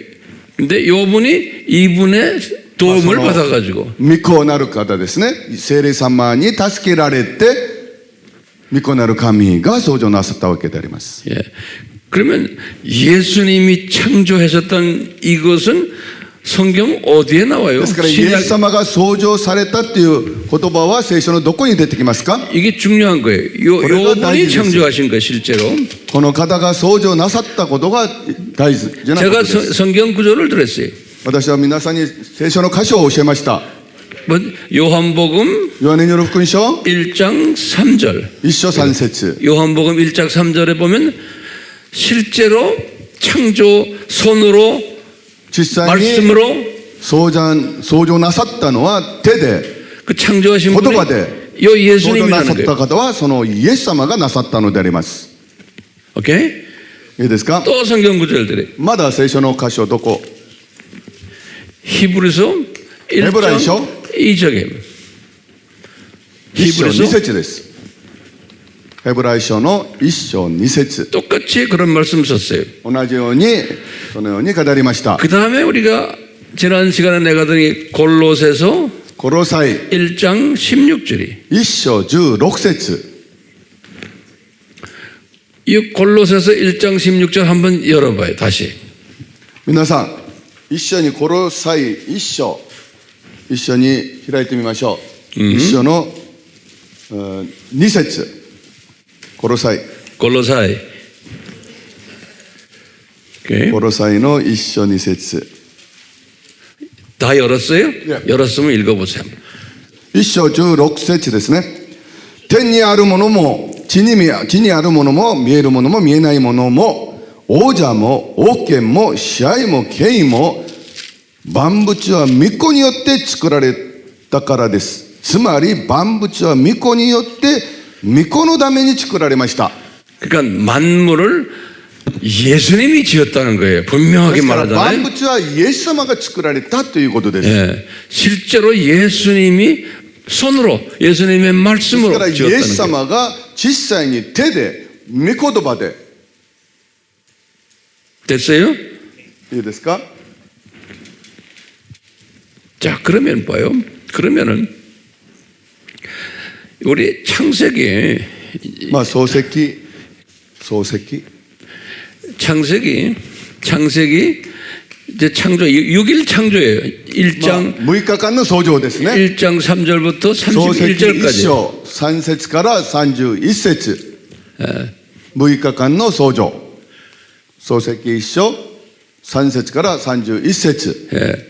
근데 요 분이 이분의 도움을 받아가지고 御子なる方ですね。聖霊様に助けられて御子なる神が創造なさったわけであります。 예. 그러면 예수님이 창조하셨던 이것은 성경 어디에 나와요? ですからイエス様が創造されたっていう言葉は聖書のどこに出てきますか 이게 중요한 거예요. 요 분이 창조하신 거예요, 실제로. この方が創造なさったことが大事じゃないか 제가 とです。 성경 구절을 들었어요. 私は皆さんに聖書の箇所を教えました。 뭐, 요한복음 ヨハネによる福音書 1장 3절. 一章三節 요한복음 1장 3절에 보면 실제로 창조 손으로 実際に 말씀으로 創造なさったのは手で 그 창조하신 言 분이 葉で 요 創造なさ 예수님이라는 った 거예요. 方はそのイエス様がなさったのであります。 오케이? いいですか 또 성경 구절들이 まだ聖書の箇所どこ 히브리서 1장 헤브라이서 2절에 一章二 히브리서 節です。ヘブライ書の一章二節 똑같이 그런 말씀 썼어요. 同じようにそのように語りました。 그 다음에 우리가 지난 시간에 내가 드린 골로새서 コロサイ 1장 16절이 一章16節이 골로새서 1장 16절 한번 열어봐요. 다시. 皆さん一緒にコロサイ一章一緒に開いてみましょう。一章の2節コロサイ 골로사이. 오케이. コロサイの一章2節 다 열었어요? 예. 열었으면 읽어보세요. 一章16節ですね。天にあるものも地にあるものも見えるものも見えないものも王者も王権も支配も権威も万物は御子によって作られたからです。つまり万物は御子によって御子のために作られました。 그러니까 만물을 예수님이 지었다는 거예요. 분명하게 ですから万 말하잖아요. 物はイエス様が作られたということです。 예. 실제로 예수님이 손으로 예수님의 ですか 말씀으로 らイエス 지었다는 거예요. 様が実際に手で御言葉で 됐어요? いいですか。 자, 그러면 봐요. 그러면은 우리 창세기まあ漱石 이제 창조 6일 창조예요. 1장 6日間の創造ですね。 1장 3절부터 漱石一 31절까지. 章3節から31節6日間の創造漱石一章3節から31節 예.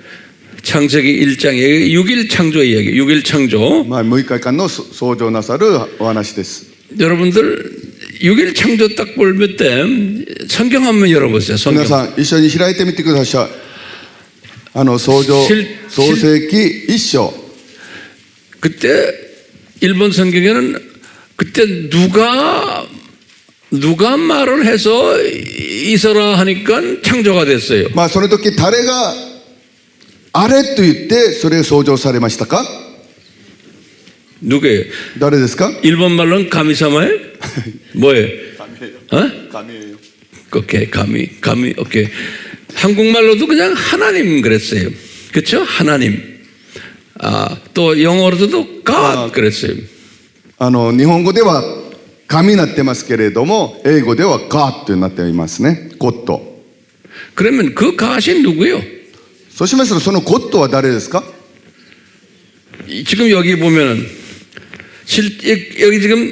창세기 1장에 6일 창조 이야기, 6일 창조. まあ6日間の創造なさるお話です。 여러분들 6일 창조 딱 볼 때 성경 한번 열어보세요. 皆 성경. さん一緒に開いてみてください。創世記一章 그때 일본 성경에는 그때 누가 말을 해서 있어라 하니까 창조가 됐어요. まあその時誰があれと言ってそれを創造されましたか。 누구예요? 誰ですか。 일본 말로는 가미사마예요? 뭐예요? 어? 神よ。 오케이, 가미, 오케이. 한국말로도 그냥 하나님 그랬어요. 그렇죠? 하나님. 또 영어로도 God 그랬어요. 日本語では神になってますけれども英語では God となっていますね。ゴッド。 그러면 그 God이 누구예요? そうしますとそのゴッドは誰ですか。 지금 여기 보면은 여기 지금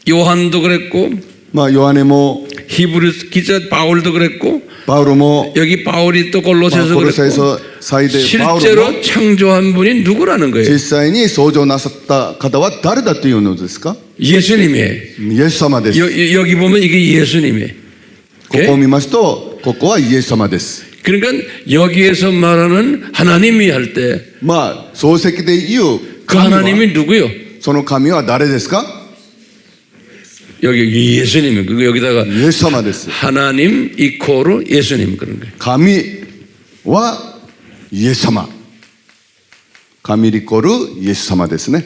요한도 그랬고 まあヨハネも 히브리 기자 바울도 그랬고 パウロも 여기 바울이 또 まあ 골로새서 コロサイ 그랬고 サイでパウロも 실제로 창조한 분이 누구라는 거예요? 実際に創造なさった方は誰だというのですか。 예수님이에요. イエス様です。 여기 보면 이게 예수님이에요. ここを見ますとここはイエス様です。 그러니까 여기에서 말하는 하나님이 할 때 그 まあ漱石で言う神は 하나님이 누구요? その神は誰ですか。 여기 예수님. 여기다가 イエス様です。 하나님 이코르 예수님 그런 거예요. 神はイエス様。神リコルイエス様ですね。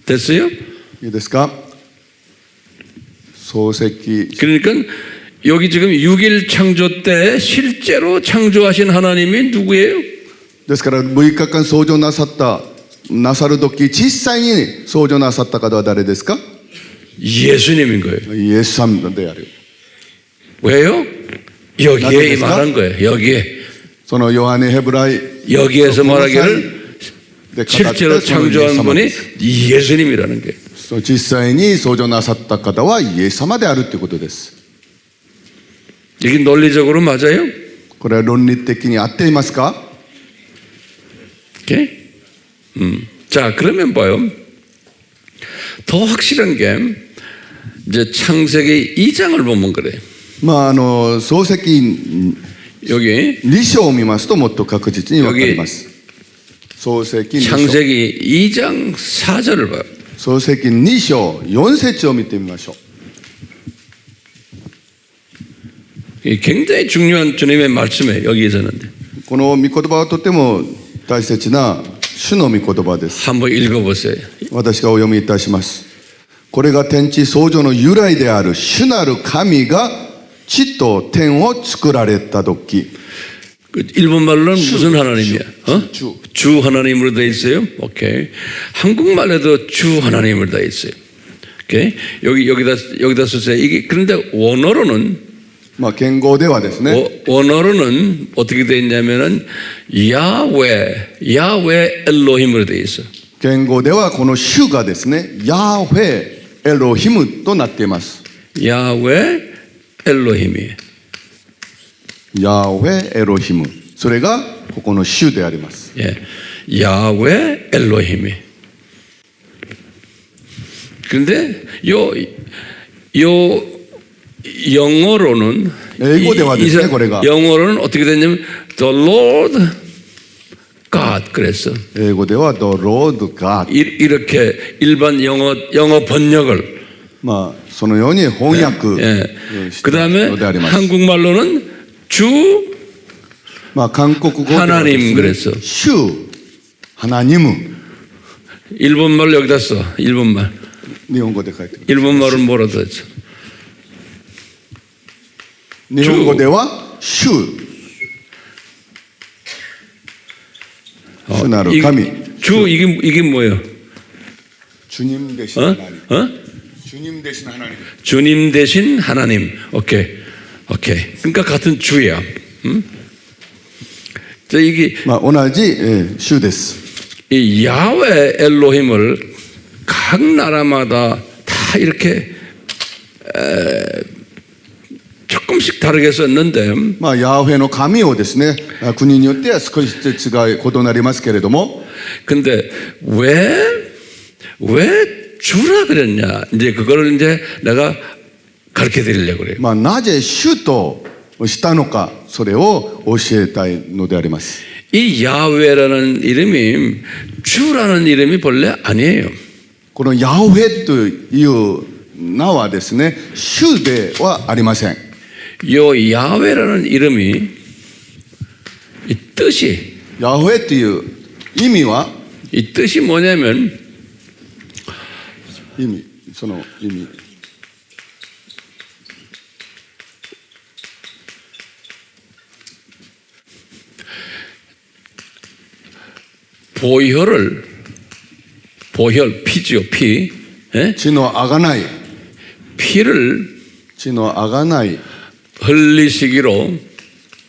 됐어요? いいですか。漱石 그러니까 여기 지금 6일 창조 때 실제로 창조하신 하나님이 누구예요? ですから6日間創造なさる時実際に創造なさった方は誰ですか。 예수님인 거예요. イエス様である。 왜요? 여기에 나도 말한 거예요. 여기에. そのヨハネヘブライ 여기에서 말하기를 で語った 실제로 そのイエス 창조한 様 분이 です。 예수님이라는 거예요. そう実際に創造なさった方はイエス様であるということです。 이게 논리적으로 맞아요? これは論理的に合っていますか。 오케이? 자, 그러면 봐요. 더 확실한 게 이제 창세기 2장을 보면 그래요. まあ漱石 여기 2章を見ますともっと確実に分かります。漱石2章 창세기 2장 4절을 봐요. 漱石2章4節を見てみましょう。 이게 굉장히 중요한 주님의 말씀이에요. 여기에서는 この御言葉はとても大切な主の御言葉です。 한번 읽어보세요. 私がお読みいたします。これが天地創造の由来である主なる神が地と天を作られた時。그 일본 말로는 무슨 하나님이야? 주 하나님으로 되어 있어요. 오케이. 한국말에도 주 하나님으로 되어 있어요. 오케이. 여기다 쓰세요. 이게 그런데 원어로는 まあ言語ではですね、 원어로는 어떻게 되어 있냐면은 야외 엘로힘으로 되어 있어. 言語ではこの主がですね、ヤーフェエロヒムとなっています。 야외 엘로힘이. ヤーフェエロヒム。それがここの主であります。 예. 야외 엘로힘이. 그런데 요 영어로는 영어로는 어떻게 됐냐면 The Lord God 그랬어. 英語では The Lord God。 이렇게 일반 영어 번역을 まあそのように翻訳 그 다음에 であります。 한국말로는 주 まあ韓国語ではですね、 하나님 그랬어. 主ハナニム。 일본말 여기다 써. 일본말. 日本語で書いてる。 일본말은 뭐라고 했어? 日本語では主。主なる神。 주 이게 뭐예요? 주님 대신 어? 하나님. 어? 주님 대신 하나님. 주님 대신 하나님. 오케이. 그러니까 같은 주야. 자, 이게 まあ同じ主です。 이 야외 엘로힘을 각 나라마다 다 이렇게 조금씩 다르게 썼는데 まあヤーフェの神をですね、国によっては少しずつ違い異なりますけれども、 근데 왜 주라 그랬냐? 이제 그거를 이제 내가 가르쳐 드리려고 그래요. まあなぜ主としたのか、それを教えたいのであります。 이 야외라는 이름이 주라는 이름이 본래 아니에요. このヤーフェという名はですね、主ではありません。 요 야외라는 이름이 이 뜻이 ヤーフェという意味は 이 뜻이 뭐냐면 その意味 보혈 피죠 피. 예? 血のあがない 피를 血のあがない 흘리시기로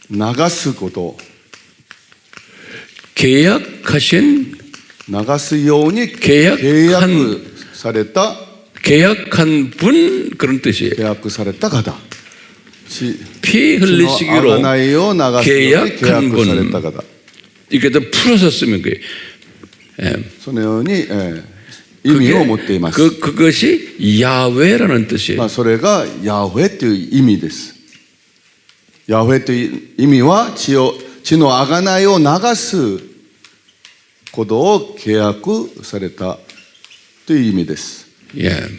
流すこと 계약하신 流すように 계약한 契約 분 그런 뜻이에요. 契約された方 피 血のあ 흘리시기로 がないを流すように契約された方 이렇게 더 풀어서 쓰면 그게 예. そのように、意味を持っています。 그것이 야외라는 뜻이에요. まあそれがヤーフェという意味です。ヤーフェという意味は血のあがないを流すことを契約されたという意味です。 예.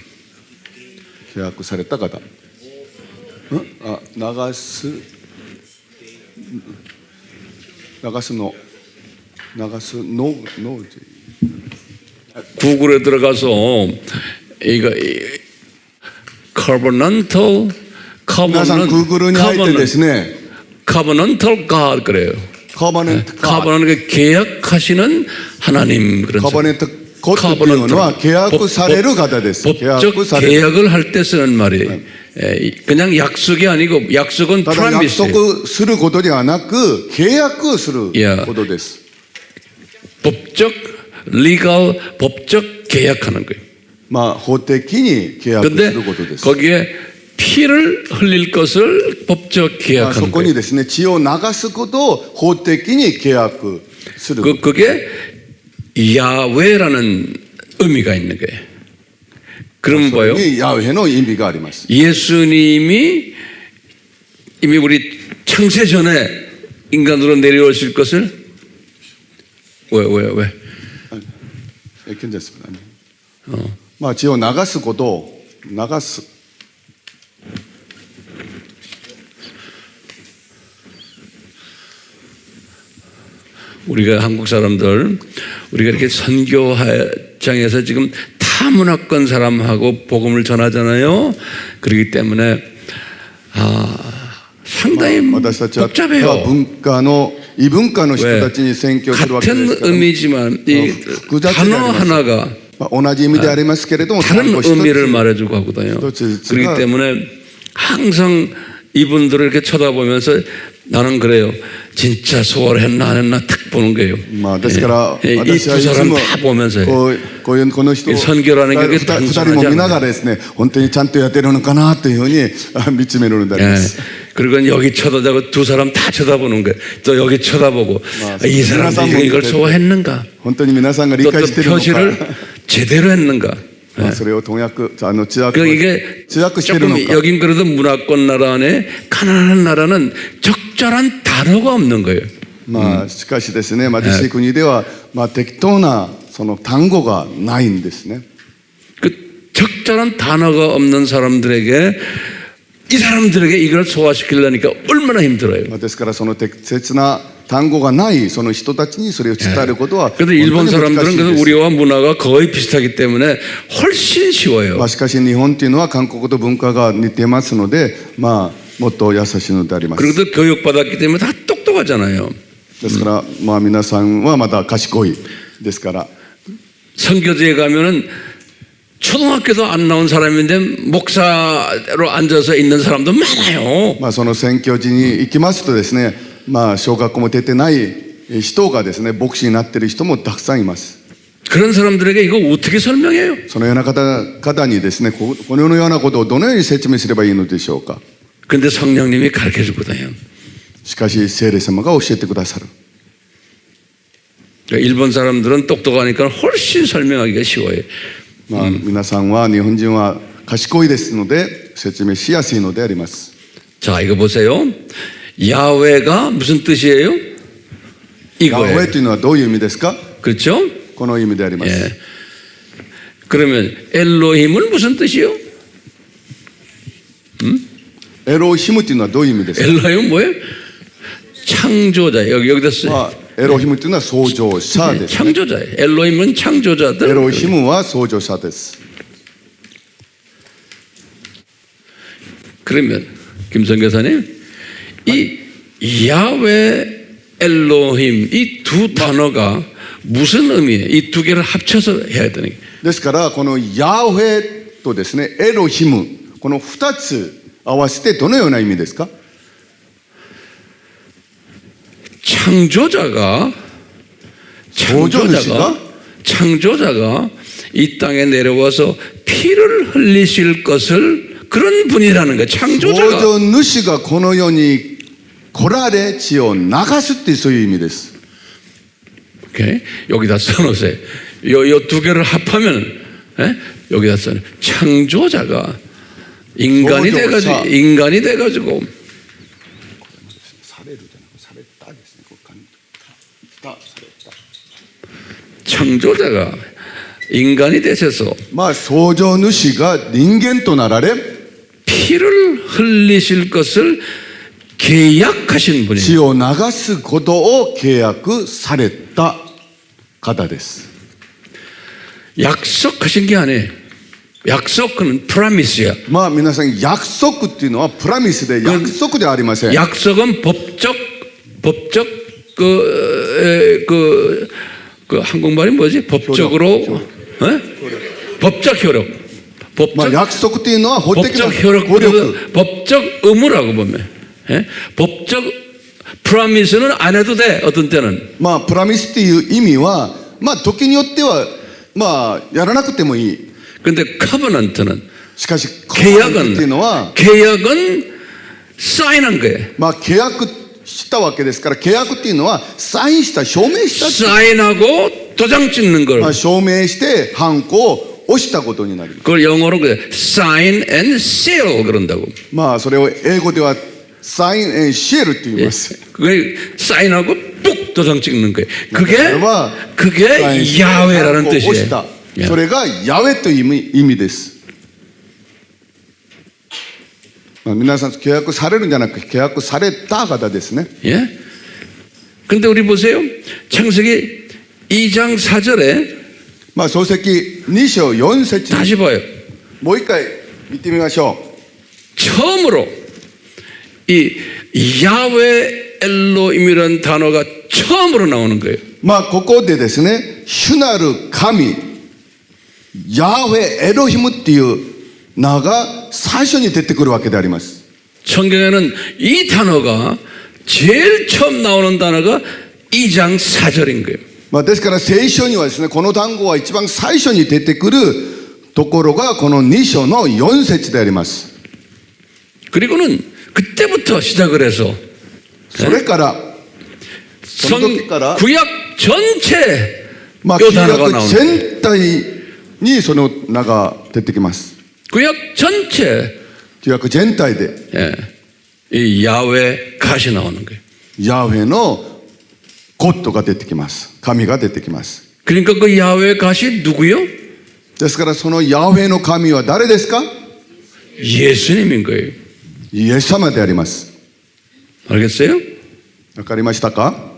契約された方。流すの 구글에 들어가서 이거 covenantal 皆さん 구글에 入ってですね、 covenantal God 그래요. covenant 계약하시는 하나님 그런 covenant God というのは契約される方です。 법적 계약을 할 때 쓰는 말이에요. 그냥 약속이 아니고 약속은 ただ約 promise예요. 束することではなく契約することです。 법적 legal 법적 계약하는 거예요. まあ法的に契約す 근데 ることです。 거기에 피를 흘릴 것을 법적 そ 계약하는 こに 거예요. ですね、血を流すことを法的に契約する。 그게 야외라는 의미가 있는 거예요. 그러면 뭐예요? ヤーヘの意味があります。 예수님이 이미 우리 창세 전에 인간으로 내려오실 것을 왜? 괜찮습니다. まあ血を流すことを流す。 우리가 한국 사람들 우리가 이렇게 선교장에서 지금 타문화권 사람하고 복음을 전하잖아요. 그렇기 때문에 상당히 私たちは 복잡해요. 文化の異文化の人たちに宣教するわけで 같은 すから 의미지만 이複雑であり 단어 ます 하나가 まあ同じ意味でありますけれども 다른 単語一 의미를 つ 말해주고 하거든요. 그렇지. 그렇기 제가- 때문에 항상 이분들을 이렇게 쳐다보면서 나는 그래요. 진짜 소홀했나 안 했나 딱 보는 거예요. まあですから 이 私は 두 いつ 사람 も 다 보면서요. この人 이 선교라는 게 二人も見ながらですね本当にちゃんとやってるのかなというふうに見つめるのであり 예. ます。 그리고 여기 쳐다보고 두 사람 다 쳐다보는 거예요. 또 여기 쳐다보고 맞아. 이 사람들이 이걸 소화했는가? 本当に皆さんが理 또 解しているの 표시를 か、 제대로 했는가? まあそれを通訳通訳 그 이게 通訳している 조금 のか。 여긴 그래도 문화권 나라 안에 가난한 나라는 적절한 단어가 없는 거예요. まあしかしですね貧しい国ではまあ適当なその単語がないんですね。 그 적절한 단어가 없는 사람들에게 이 사람들에게 이걸 소화시키려니까 얼마나 힘들어요. まあですからその適切な単語がないその人たちにそれを伝えることは 그런데 일본 本当に難 사람들은 しい 그래서 です。 우리와 문화가 거의 비슷하기 때문에 훨씬 쉬워요. まあしかし日本というのは韓国と文化が似てますので、まあもっと優しいのであります。 그리고 또 교육받았기 때문에 다 똑똑하잖아요. ですからまあ皆さんはまだ賢いですから。 선교지에 가면은 초등학교도 안 나온 사람인데 목사로 앉아서 있는 사람도 많아요. まあその宣教地に行きますとですね、まあ小学校も出てない人がですね牧師になっている人もたくさんいます。 그런 사람들에게 이거 어떻게 설명해요? そのような方にですねこのようなことをどのように説明すればいいのでしょうか。 근데 성령님이 가르쳐 주거든요. しかし聖霊様が教えてくださる。 그러니까 일본 사람들은 똑똑하니까 훨씬 설명하기가 쉬워요. まあ皆さんは日本人は賢いですので説明しやすいのであります。 자, 이거 보세요. 야훼가 무슨 뜻이에요? ヤホ 이거예요. エというのはどういう意味ですか。 그렇죠? この意味であります。 예. 그러면 엘로힘은 무슨 뜻이요? エロヒムというのはどういう意味ですか。 엘로힘은 뭐예요? 창조자. 여기다 쓰. まあエロヒムというのは創造者です。 창조자예요. 엘로힘은 창조자들. エロヒムは創造者です。 그러면 김성 교사님, 이 야훼 엘로힘 이 두 단어가 무슨 의미예요? 이 두 개를 합쳐서 해야 되는 게. ですからこのヤホエとですねエロヒムこの2つ合わせてどのような意味ですか。 창조자가 이 땅에 내려와서 피를 흘리실 것을 그런 분이라는 거예요. 創 창조자가. 造主がこの世に来られ血を流すってそういう意味です。 오케이? 여기다 써놓으세요. 요 두 개를 합하면 예? 여기다 써놓으세요. 창조자가 인간이 돼가지고 창조자가 인간이 되셔서 まあ創造主が人間となられ 피를 흘리실 것을 계약하신 분이에요. 血を流すことを契約された方です。 약속하신 게 아니에요. 약속은 프라미스야. まあ皆さん約束っていうのはプラミスで約束ではありません。 약속은 법적 그 한국말이 뭐지? 법적으로 법적 효력. まあ 법적 約束っていうのは法的な 법적 효력, 効力。 법적 의무라고 보면. 예? 법적 프라미스는 안 해도 돼. 어떤 때는. まあプラミスっていう意味はまあ時によってはまあやらなくてもいい。 근데 커버넌트는 しかしコバナントっていうのは 계약은 사인한 거예요. まあ契約したわけですから契約っていうのはサインした証明したって 사인하고 도장 찍는 걸. まあ証明してハンコを押したことになる。 그걸 영어로 그래. sign and seal 그런다고. まあそれを英語ではサイン앤シエルって言います。 그게 사인하고 뚝 도장 찍는 거예요. 그게 それは 그게 サインして 야훼라는 ハンコを押した 뜻이에요. それがヤウェという意味です。まあ皆さん契約されるんじゃなくて契約された方ですね。 예? 근데 우리 보세요. 창세기 2장 4절에 まあ創世記2章4節 다시 봐요. もう一回見てみましょう。 처음으로 이 야훼 엘로임이라는 단어가 처음으로 나오는 거예요. まあここでですね、主なる神、ヤーウェエロヒムっていう名が最初に出てくるわけであります。 성경에는 이 단어가 제일 처음 나오는 단어가 2장 4절인 거예요. まあですから聖書にはですね、この単語は一番最初に出てくるところがこの2章の4節であります。 그리고는 그때부터 시작을 해서 それからその時から 구약 전체 まあ 요 旧 단어가 約 나오는 거예요. 全体にその名が出てきます。 구약 전체 旧約全体で 예, 이 야훼 갓이 나오는 거예요. ヤーウェのゴッドが出てきます。神が出てきます。 그러니까 그 야훼 갓이 누구요? ですからそのヤーウェの神は誰ですか？ 예수님인 거예요. イエス様であります。 알겠어요? わかりましたか？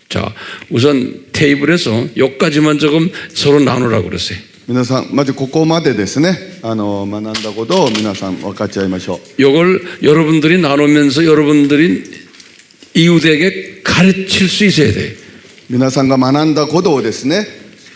자, 우선 테이블에서 여기까지만 조금 서로 나누라고 그랬어요. 皆さんまずここまでですね、学んだことを皆さん分かっちゃいましょう。 이걸 여러분들이 나누면서 여러분들이 이웃에게 가르칠 수 있어야 돼요. 皆さんが学んだことをですね、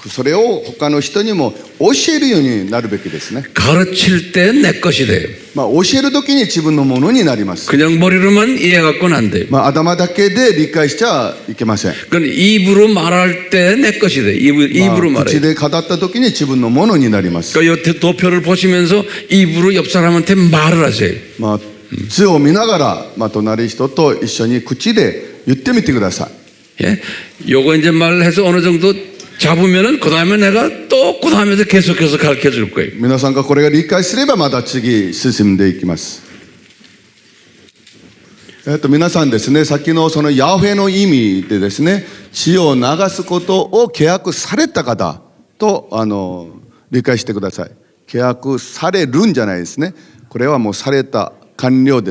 それを他の人にも教えるようになるべきですね。 가르칠 때 내 것이 돼요. まあ教えるときに自分のものになります。 그냥 머리로만 이해 갖고는 안 돼요. まあ頭だけで理解しちゃいけません。 그건 입으로 말할 때 내 것이 돼요. 입으로 まあ口 말해요. で語ったときに自分のものになります。 그러니까 이 도표를 보시면서 입으로 옆 사람한테 말을 하세요. まあ図を見ながら、まあ隣人と一緒に口で言ってみてください。 예? 요거 이제 말해서 어느 정도 잡으면은 그 다음에 내가 또 그 다음에서 계속해서 가르쳐 줄 거예요. 皆さんがこれが理解すればまた次進んでいきます。皆さんですね、先のそのヤーウェの意味でですね、血を流すことを契約された方と理解してください。契約されるんじゃないですね。これはもうされた完了です。